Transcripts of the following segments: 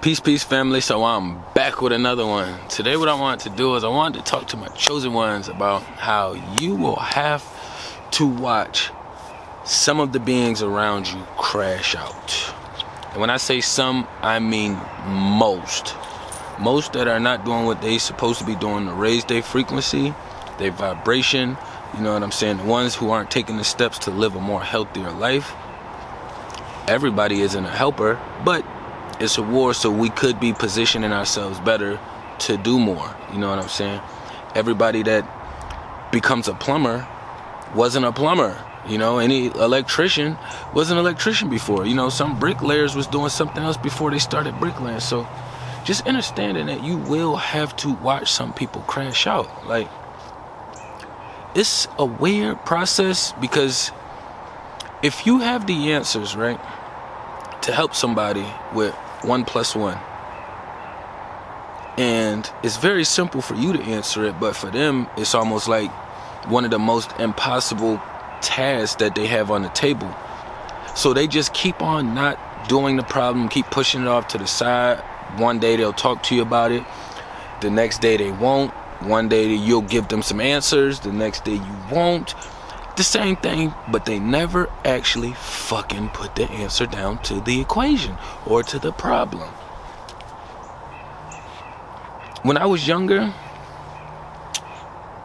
Peace, family. So I'm back with another one. Today what I wanted to do is I wanted to talk to my chosen ones about how you will have to watch some of the beings around you crash out. And when I say some, I mean most. Most that are not doing what they supposed to be doing to raise their frequency, their vibration, you know what I'm saying? The ones who aren't taking the steps to live a more healthier life. Everybody isn't a helper, but it's a war, so we could be positioning ourselves better to do more. You know what I'm saying? Everybody that becomes a plumber wasn't a plumber. You know, any electrician was an electrician before. You know, some bricklayers was doing something else before they started bricklaying. So just understanding that you will have to watch some people crash out. Like, it's a weird process because if you have the answers, right, to help somebody with 1 + 1, and it's very simple for you to answer it, but for them it's almost like one of the most impossible tasks that they have on the table. So they just keep on not doing the problem, keep pushing it off to the side. One day they'll talk to you about it, the next day they won't. One day you'll give them some answers, the next day you won't. The same thing, but they never actually fucking put the answer down to the equation or to the problem. When I was younger,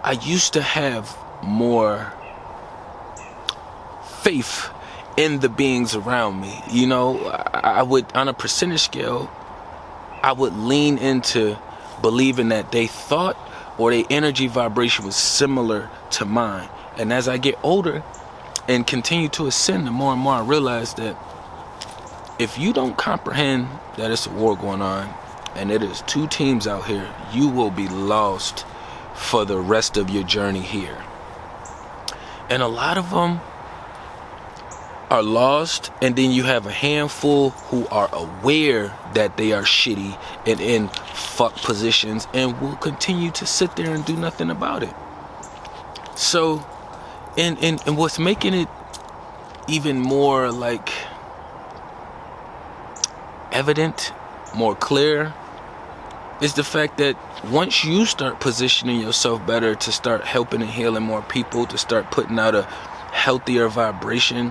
I used to have more faith in the beings around me. You know, I would, on a percentage scale, I would lean into believing that they thought or their energy vibration was similar to mine. And as I get older and continue to ascend, the more and more I realize that if you don't comprehend that it's a war going on and it is 2 teams out here, you will be lost for the rest of your journey here. And a lot of them are lost, and then you have a handful who are aware that they are shitty and in fuck positions and will continue to sit there and do nothing about it. So And what's making it even more like evident, more clear, is the fact that once you start positioning yourself better to start helping and healing more people, to start putting out a healthier vibration,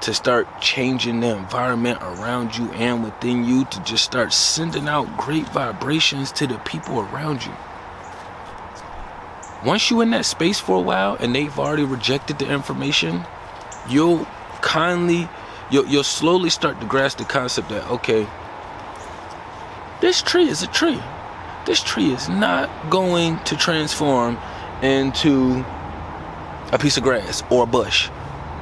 to start changing the environment around you and within you, to just start sending out great vibrations to the people around you. Once you're in that space for a while and they've already rejected the information, you'll slowly start to grasp the concept that, okay, this tree is a tree. This tree is not going to transform into a piece of grass or a bush.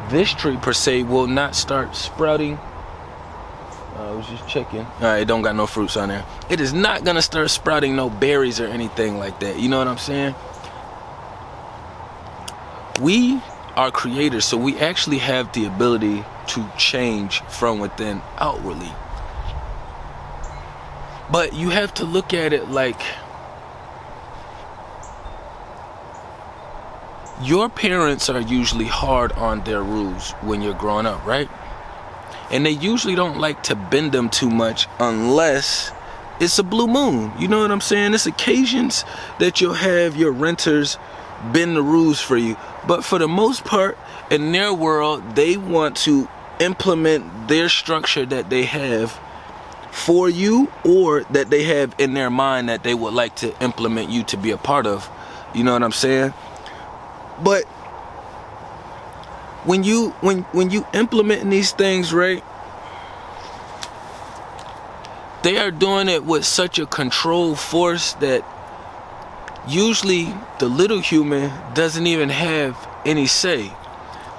This tree per se will not start sprouting. I was just checking. Alright, it don't got no fruits on there. It is not gonna start sprouting no berries or anything like that. You know what I'm saying? We are creators, so we actually have the ability to change from within outwardly. But you have to look at it like your parents are usually hard on their rules when you're growing up, right? And they usually don't like to bend them too much unless it's a blue moon. You know what I'm saying? It's occasions that you'll have your renters bend the rules for you. But for the most part, in their world, they want to implement their structure that they have for you, or that they have in their mind that they would like to implement you to be a part of. You know what I'm saying? But when you implement these things, right, they are doing it with such a controlled force that usually the little human doesn't even have any say.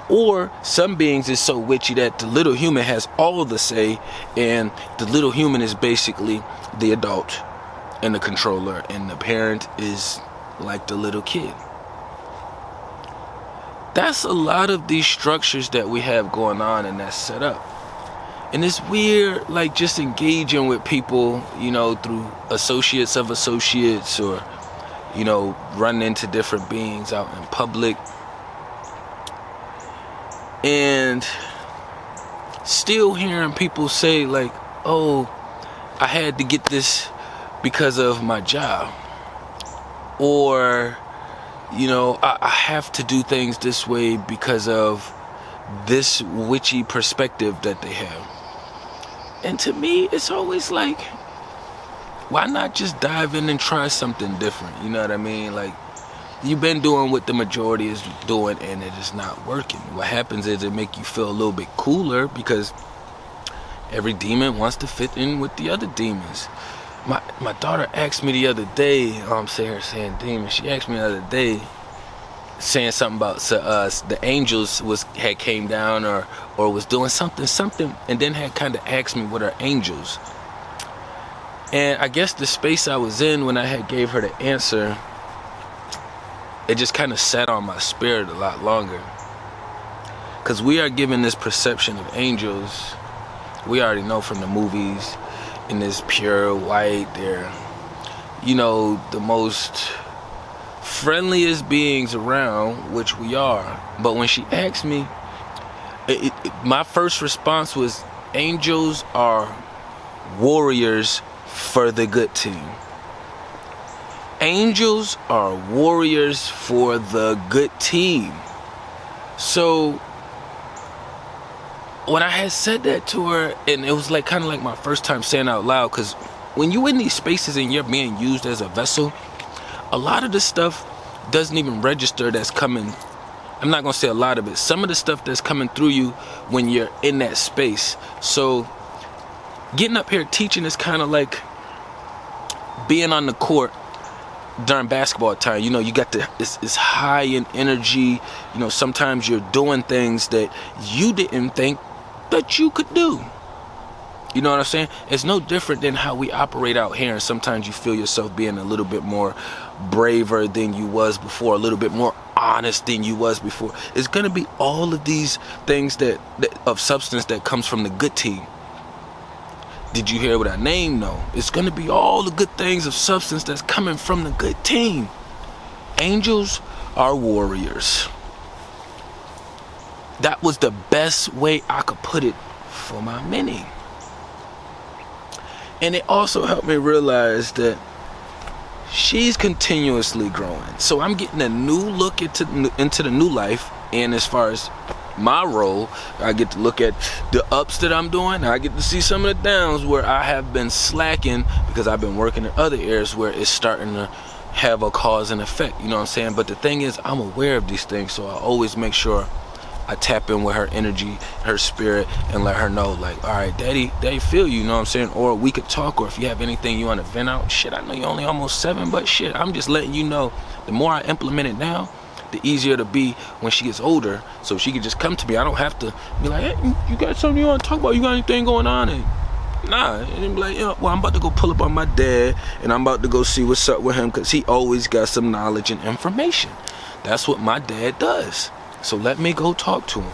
Or some beings is so witchy that the little human has all the say, and the little human is basically the adult and the controller, and the parent is like the little kid. That's a lot of these structures that we have going on and that's set up. And it's weird, like, just engaging with people, you know, through associates of associates, or, you know, running into different beings out in public. And still hearing people say, like, oh, I had to get this because of my job, or I have to do things this way because of this witchy perspective that they have. And to me, it's always like, why not just dive in and try something different? You know what I mean? Like, you've been doing what the majority is doing and it is not working. What happens is it make you feel a little bit cooler because every demon wants to fit in with the other demons. My daughter asked me the other day, saying demon, she asked me the other day, saying something about the angels had came down or was doing something, and then had kind of asked me what are angels. And I guess the space I was in when I had gave her the answer, it just kind of sat on my spirit a lot longer. Because we are given this perception of angels, we already know from the movies, in this pure white, they're, the most friendliest beings around, which we are. But when she asked me, my first response was, angels are warriors for the good team. Angels are warriors for the good team. So when I had said that to her, and it was like kind of like my first time saying out loud, because when you're in these spaces and you're being used as a vessel, a lot of the stuff doesn't even register that's coming. I'm not gonna say a lot of it. Some of the stuff that's coming through you when you're in that space. So getting up here teaching is kind of like being on the court during basketball time. You got it's high in energy. Sometimes you're doing things that you didn't think that you could do. You know what I'm saying? It's no different than how we operate out here, and sometimes you feel yourself being a little bit more braver than you was before, a little bit more honest than you was before. It's gonna be all of these things that of substance that comes from the good team. Did you hear what I named? No. It's gonna be all the good things of substance that's coming from the good team. Angels are warriors. That was the best way I could put it for my mini. And it also helped me realize that she's continuously growing. So I'm getting a new look into the new life. And as far as my role, I get to look at the ups that I'm doing. I get to see some of the downs where I have been slacking because I've been working in other areas where it's starting to have a cause and effect. You know what I'm saying? But the thing is, I'm aware of these things, so I always make sure I tap in with her energy, her spirit, and let her know, like, all right, daddy feel you, know what I'm saying? Or we could talk, or if you have anything you want to vent out, shit, I know you're only almost 7, but shit, I'm just letting you know, the more I implement it now, the easier it'll be when she gets older, so she can just come to me. I don't have to be like, hey, you got something you want to talk about? You got anything going on? And nah, and be like, yeah, well, I'm about to go pull up on my dad, and I'm about to go see what's up with him, because he always got some knowledge and information. That's what my dad does. So let me go talk to him.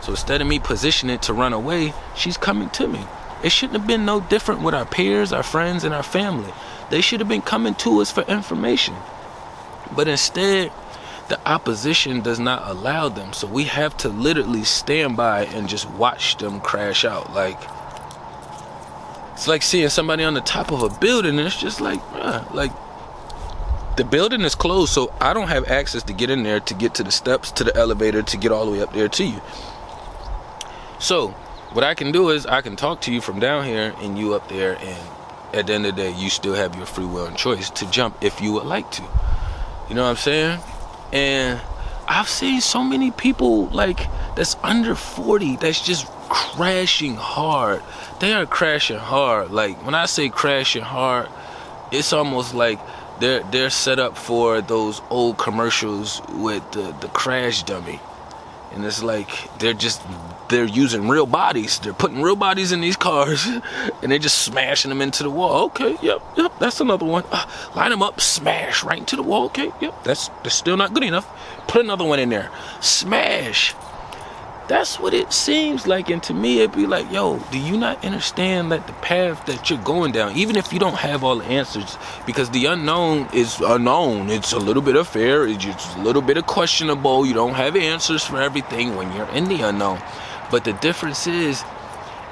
So instead of me positioning to run away, she's coming to me. It shouldn't have been no different with our peers, our friends, and our family. They should have been coming to us for information. But instead, the opposition does not allow them. So we have to literally stand by and just watch them crash out. Like, it's like seeing somebody on the top of a building, and it's just like, the building is closed, so I don't have access to get in there, to get to the steps, to the elevator, to get all the way up there to you. So what I can do is I can talk to you from down here and you up there, and at the end of the day, you still have your free will and choice to jump if you would like to. You know what I'm saying? And I've seen so many people like that's under 40 that's just crashing hard. They are crashing hard. Like, when I say crashing hard, it's almost like they're set up for those old commercials with the crash dummy. And it's like they're using real bodies. They're putting real bodies in these cars and they're just smashing them into the wall. Okay, yep, that's another one. Line them up, smash right into the wall. Okay, yep, that's still not good enough. Put another one in there, smash. That's what it seems like. And to me, it'd be like, yo, do you not understand that the path that you're going down, even if you don't have all the answers, because the unknown is unknown. It's a little bit of fear. It's just a little bit of questionable. You don't have answers for everything when you're in the unknown. But the difference is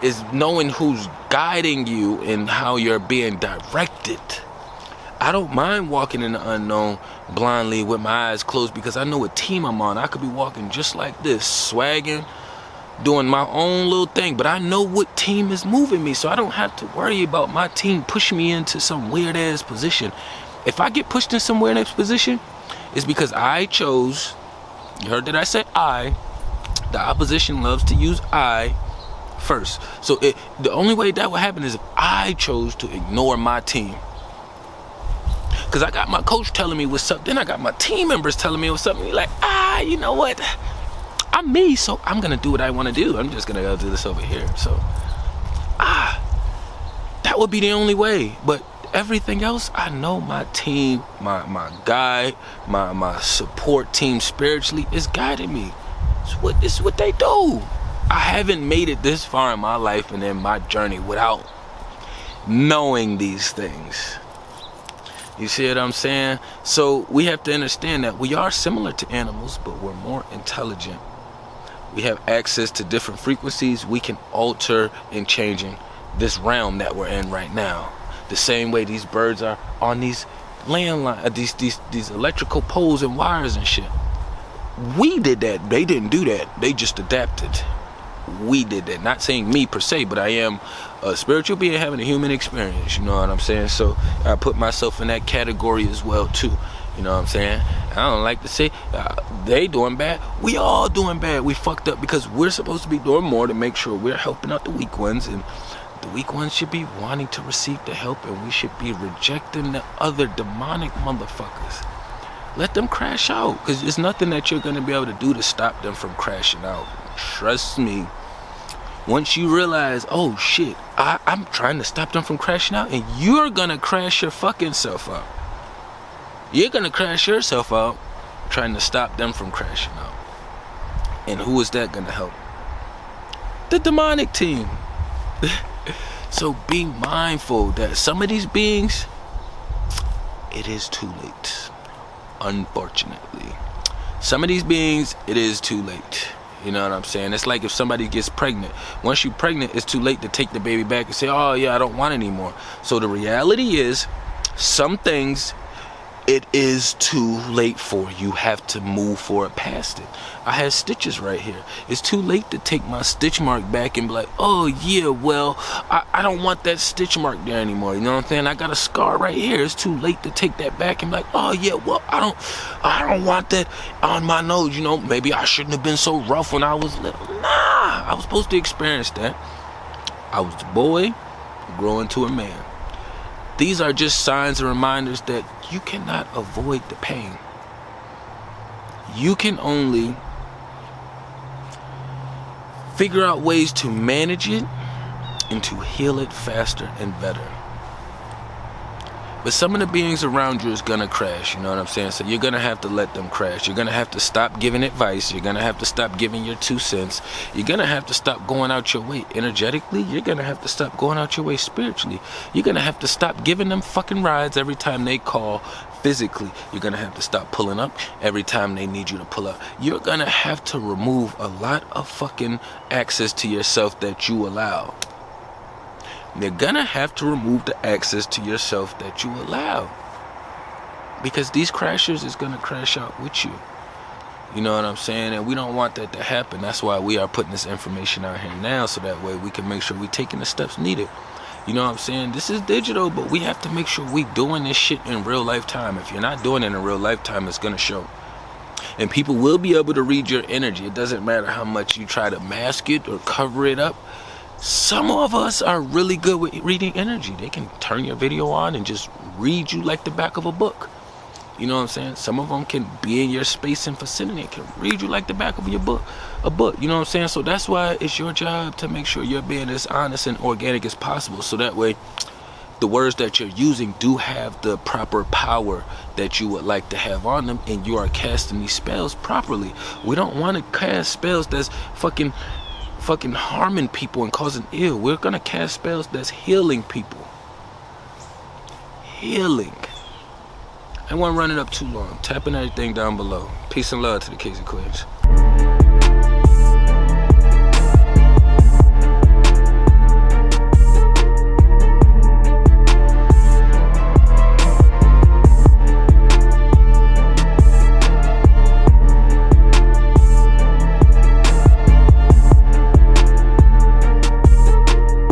is knowing who's guiding you and how you're being directed. I don't mind walking in the unknown blindly with my eyes closed because I know what team I'm on. I could be walking just like this, swagging, doing my own little thing, but I know what team is moving me, so I don't have to worry about my team pushing me into some weird ass position. If I get pushed in some weird ass position, it's because I chose, you heard that I said I, the opposition loves to use I first. So the only way that would happen is if I chose to ignore my team. Because I got my coach telling me what's up, then I got my team members telling me what's up, and you're like, you know what? I'm me, so I'm gonna do what I want to do. I'm just gonna go do this over here. So, that would be the only way. But everything else, I know my team, my guide, my support team spiritually is guiding me. It's what they do. I haven't made it this far in my life and in my journey without knowing these things. You see what I'm saying? So we have to understand that we are similar to animals, but we're more intelligent. We have access to different frequencies. We can alter and changing this realm that we're in right now. The same way these birds are on these landline, these electrical poles and wires and shit. We did that. They didn't do that. They just adapted. We did that. Not saying me per se, but I am a spiritual being having a human experience. You know what I'm saying? So I put myself in that category as well too. You know what I'm saying? I don't like to say they doing bad. We all doing bad. We fucked up because we're supposed to be doing more to make sure we're helping out the weak ones, and the weak ones should be wanting to receive the help, and we should be rejecting the other demonic motherfuckers. Let them crash out, because there's nothing that you're going to be able to do to stop them from crashing out. Trust me. Once you realize, oh shit, I'm trying to stop them from crashing out, and you're going to crash your fucking self out. You're going to crash yourself out trying to stop them from crashing out. And who is that going to help? The demonic team. So be mindful that some of these beings, it is too late. Unfortunately, some of these beings, it is too late. You know what I'm saying? It's like if somebody gets pregnant. Once you're pregnant, it's too late to take the baby back and say, oh yeah, I don't want it anymore. So the reality is, some things, it is too late for. You have to move forward past it. I had stitches right here. It's too late to take my stitch mark back and be like, oh yeah, well, I don't want that stitch mark there anymore. You know what I'm saying? I got a scar right here. It's too late to take that back and be like, oh yeah, well, I don't want that on my nose. You know, maybe I shouldn't have been so rough when I was little. Nah, I was supposed to experience that. I was a boy growing to a man. These are just signs and reminders that you cannot avoid the pain. You can only figure out ways to manage it and to heal it faster and better. But some of the beings around you is gonna crash, you know what I'm saying? So you're gonna have to let them crash. You're gonna have to stop giving advice. You're gonna have to stop giving your 2 cents. You're gonna have to stop going out your way energetically. You're gonna have to stop going out your way spiritually. You're gonna have to stop giving them fucking rides every time they call physically. You're gonna have to stop pulling up every time they need you to pull up. You're gonna have to remove a lot of fucking access to yourself that you allow. They're gonna have to remove the access to yourself that you allow, because these crashers is gonna crash out with you. You know what I'm saying? And we don't want that to happen. That's why we are putting this information out here now, so that way we can make sure we're taking the steps needed. You know what I'm saying? This is digital, but we have to make sure we doing this shit in real life time. If you're not doing it in real life time, it's gonna show. And people will be able to read your energy. It doesn't matter how much you try to mask it or cover it up. Some of us are really good with reading energy. They can turn your video on and just read you like the back of a book. You know what I'm saying? Some of them can be in your space and vicinity and can read you like the back of a book. You know what I'm saying? So that's why it's your job to make sure you're being as honest and organic as possible. So that way, the words that you're using do have the proper power that you would like to have on them, and you are casting these spells properly. We don't want to cast spells that's fucking harming people and causing ill. We're gonna cast spells that's healing people. Healing. I won't run it up too long. Tapping everything down below. Peace and love to the kings and queens.